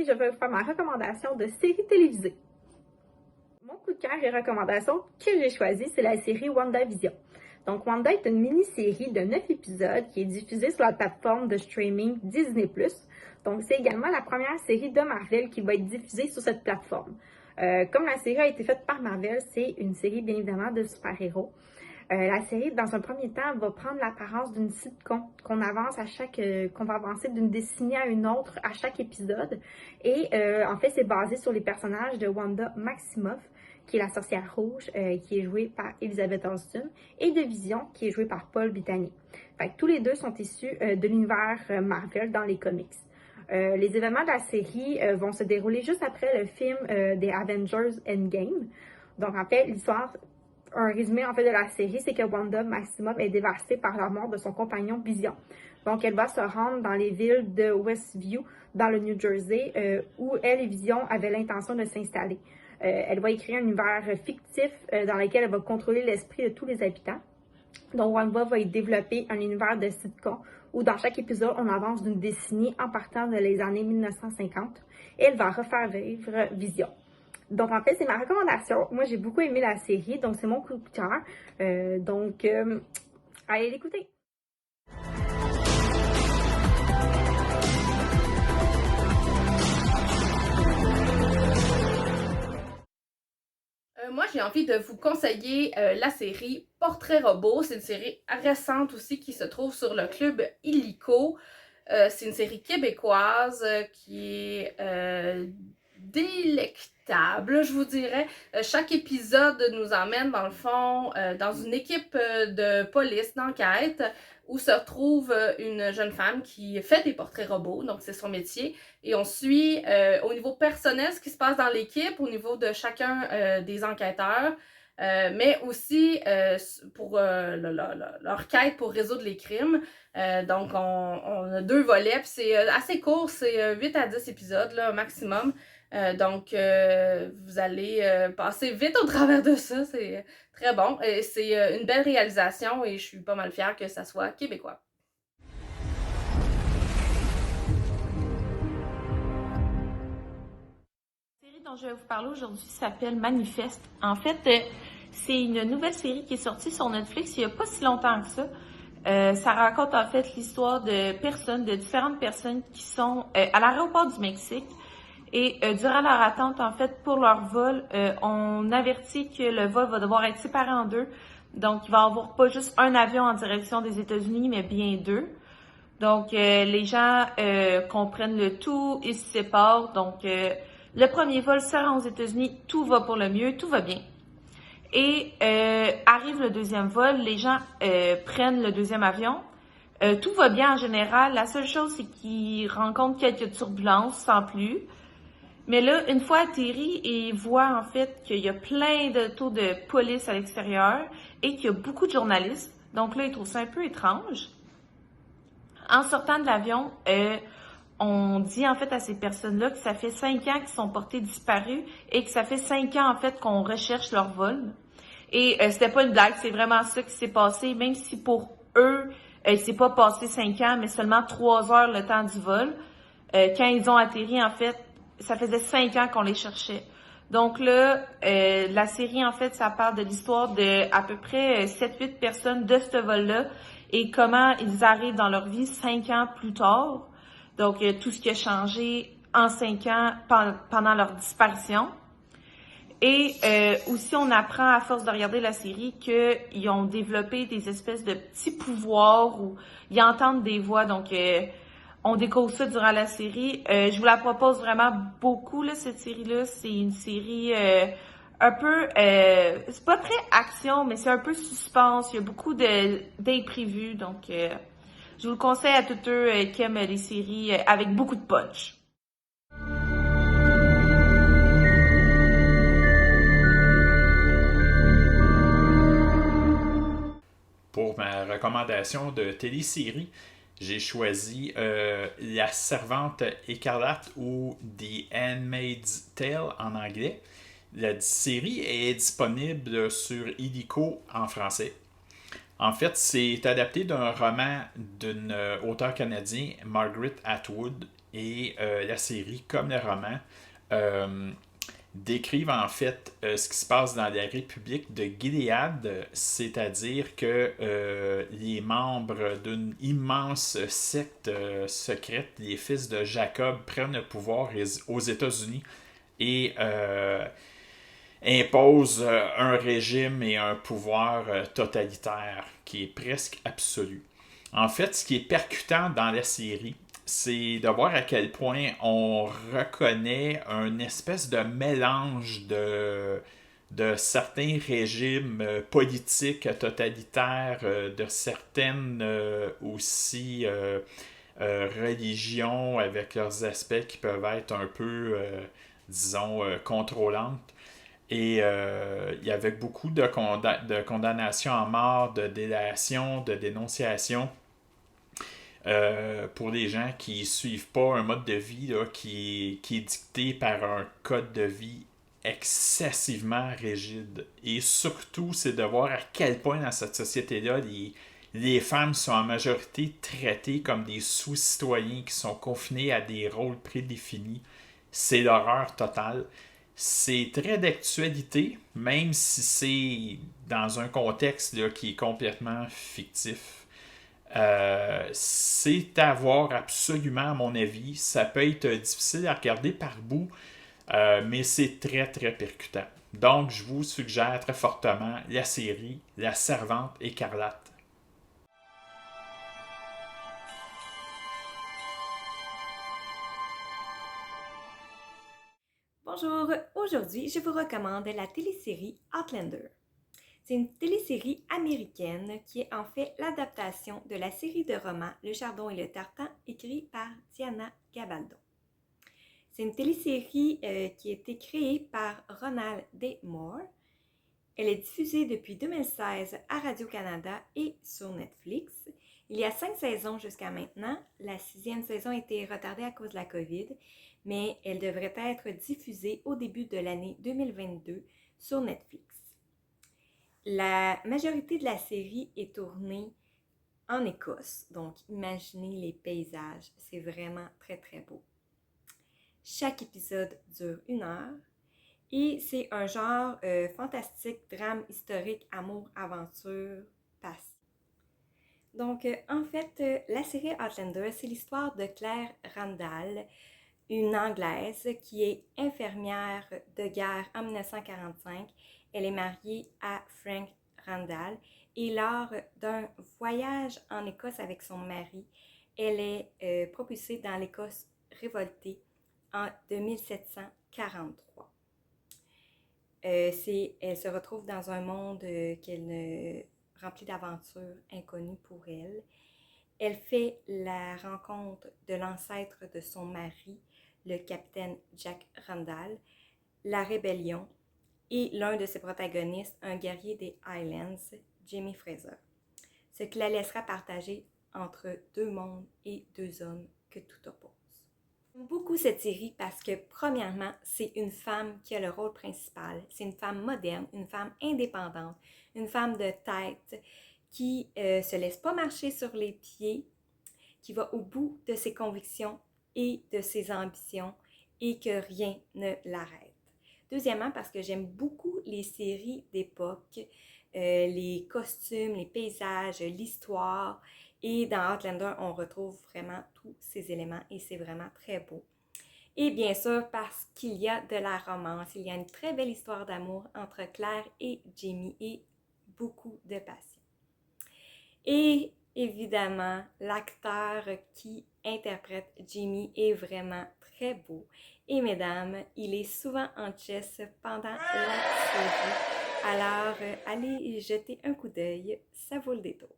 je vais vous faire ma recommandation de série télévisée. Mon coup de cœur et recommandation que j'ai choisi, c'est la série WandaVision. Donc, Wanda est une mini-série de 9 épisodes qui est diffusée sur la plateforme de streaming Disney+. Donc, c'est également la première série de Marvel qui va être diffusée sur cette plateforme. Comme la série a été faite par Marvel, c'est une série bien évidemment de super-héros. La série, dans un premier temps, va prendre l'apparence d'une sitcom qu'on avance qu'on va avancer d'une décennie à une autre à chaque épisode. Et en fait, c'est basé sur les personnages de Wanda Maximoff, qui est la sorcière rouge, qui est jouée par Elizabeth Olsen, et de Vision, qui est jouée par Paul Bettany. Fait que tous les deux sont issus de l'univers Marvel dans les comics. Les événements de la série vont se dérouler juste après le film des Avengers Endgame. Donc, en fait, l'histoire, un résumé en fait de la série, c'est que Wanda Maximoff est dévastée par la mort de son compagnon Vision. Donc, elle va se rendre dans les villes de Westview, dans le New Jersey, où elle et Vision avaient l'intention de s'installer. Elle va écrire un univers fictif dans lequel elle va contrôler l'esprit de tous les habitants. Donc, Wanda va y développer un univers de sitcom où dans chaque épisode, on avance d'une décennie en partant de les années 1950 et elle va refaire vivre Vision. Donc, en fait, c'est ma recommandation. Moi, j'ai beaucoup aimé la série, donc c'est mon coup de cœur. Allez l'écouter! Moi, j'ai envie de vous conseiller la série Portrait Robot. C'est une série récente aussi qui se trouve sur le club Illico. C'est une série québécoise qui est délectable, je vous dirais. Chaque épisode nous emmène, dans le fond, dans une équipe de police, d'enquête, où se trouve une jeune femme qui fait des portraits robots, donc c'est son métier. Et on suit au niveau personnel ce qui se passe dans l'équipe, au niveau de chacun des enquêteurs, mais aussi pour leur quête pour résoudre les crimes. Donc, on a 2 volets, puis c'est assez court, c'est 8 à 10 épisodes là, maximum. Donc, vous allez passer vite au travers de ça, c'est très bon. C'est une belle réalisation et je suis pas mal fière que ça soit québécois. La série dont je vais vous parler aujourd'hui s'appelle Manifeste. En fait, c'est une nouvelle série qui est sortie sur Netflix il n'y a pas si longtemps que ça. Ça raconte en fait l'histoire de différentes personnes qui sont à l'aéroport du Mexique. Et durant leur attente, en fait, pour leur vol, on avertit que le vol va devoir être séparé en 2. Donc, il va y avoir pas juste un avion en direction des États-Unis, mais bien 2. Donc, les gens comprennent le tout, ils se séparent. Donc, le premier vol se rend aux États-Unis, tout va pour le mieux, tout va bien. Et arrive le deuxième vol, les gens prennent le deuxième avion. Tout va bien en général. La seule chose, c'est qu'ils rencontrent quelques turbulences, sans plus. Mais là, une fois atterri, ils voient en fait qu'il y a plein de taux de police à l'extérieur et qu'il y a beaucoup de journalistes. Donc là, ils trouvent ça un peu étrange. En sortant de l'avion, on dit en fait à ces personnes-là que ça fait 5 ans qu'ils sont portés disparus et que ça fait 5 ans en fait qu'on recherche leur vol. Et c'était pas une blague, c'est vraiment ça qui s'est passé, même si pour eux, il s'est pas passé 5 ans, mais seulement 3 heures le temps du vol. Quand ils ont atterri, en fait, ça faisait 5 ans qu'on les cherchait. Donc là, la série, en fait, ça parle de l'histoire de à peu près 7-8 personnes de ce vol-là et comment ils arrivent dans leur vie 5 ans plus tard. Donc, tout ce qui a changé en 5 ans pendant leur disparition. Et aussi, on apprend à force de regarder la série qu'ils ont développé des espèces de petits pouvoirs où ils entendent des voix. Donc, on découvre ça durant la série. Je vous la propose vraiment beaucoup, là, cette série-là. C'est une série un peu... c'est pas très action, mais c'est un peu suspense. Il y a beaucoup d'imprévus. Donc, je vous le conseille à tous ceux qui aiment les séries avec beaucoup de punch. Pour ma recommandation de télésérie, j'ai choisi La Servante écarlate ou The Handmaid's Tale en anglais. La série est disponible sur Illico en français. En fait, c'est adapté d'un roman d'une auteure canadienne, Margaret Atwood, et la série, comme le roman, décrivent en fait ce qui se passe dans la République de Gilead, c'est-à-dire que les membres d'une immense secte secrète, les fils de Jacob, prennent le pouvoir aux États-Unis et imposent un régime et un pouvoir totalitaire qui est presque absolu. En fait, ce qui est percutant dans la série, c'est de voir à quel point on reconnaît un espèce de mélange de certains régimes politiques totalitaires, de certaines aussi religions avec leurs aspects qui peuvent être un peu, disons, contrôlantes. Et il y avait beaucoup de condamnations à mort, de délation, de dénonciation pour les gens qui ne suivent pas un mode de vie là, qui est dicté par un code de vie excessivement rigide. Et surtout, c'est de voir à quel point dans cette société-là, les femmes sont en majorité traitées comme des sous-citoyens qui sont confinés à des rôles prédéfinis. C'est l'horreur totale. C'est très d'actualité, même si c'est dans un contexte là, qui est complètement fictif. C'est à voir absolument à mon avis. Ça peut être difficile à regarder par bout, mais c'est très très percutant. Donc je vous suggère très fortement la série La Servante écarlate. Bonjour, aujourd'hui je vous recommande la télésérie Outlander. C'est une télésérie américaine qui est en fait l'adaptation de la série de romans Le Chardon et le Tartan écrit par Diana Gabaldon. C'est une télésérie qui a été créée par Ronald D. Moore. Elle est diffusée depuis 2016 à Radio-Canada et sur Netflix. Il y a 5 saisons jusqu'à maintenant. La 6e saison a été retardée à cause de la COVID, mais elle devrait être diffusée au début de l'année 2022 sur Netflix. La majorité de la série est tournée en Écosse, donc imaginez les paysages, c'est vraiment très très beau. Chaque épisode dure 1 heure et c'est un genre fantastique, drame historique, amour, aventure, passion. Donc en fait, la série Outlander, c'est l'histoire de Claire Randall, une Anglaise qui est infirmière de guerre en 1945. Elle est mariée à Frank Randall et lors d'un voyage en Écosse avec son mari, elle est propulsée dans l'Écosse révoltée de 1743. Elle se retrouve dans un monde rempli d'aventures inconnues pour elle. Elle fait la rencontre de l'ancêtre de son mari, le capitaine Jack Randall, la rébellion, et l'un de ses protagonistes, un guerrier des Highlands, Jamie Fraser. Ce qui la laissera partager entre 2 mondes et 2 hommes que tout oppose. J'aime beaucoup cette série parce que, premièrement, c'est une femme qui a le rôle principal. C'est une femme moderne, une femme indépendante, une femme de tête qui se laisse pas marcher sur les pieds, qui va au bout de ses convictions et de ses ambitions et que rien ne l'arrête. Deuxièmement, parce que j'aime beaucoup les séries d'époque, les costumes, les paysages, l'histoire. Et dans Outlander, on retrouve vraiment tous ces éléments et c'est vraiment très beau. Et bien sûr, parce qu'il y a de la romance, il y a une très belle histoire d'amour entre Claire et Jamie et beaucoup de passion. Et évidemment, l'acteur qui interprète Jamie est vraiment très beau. Et mesdames, il est souvent en chess pendant la série. Alors, allez jeter un coup d'œil, ça vaut le détour.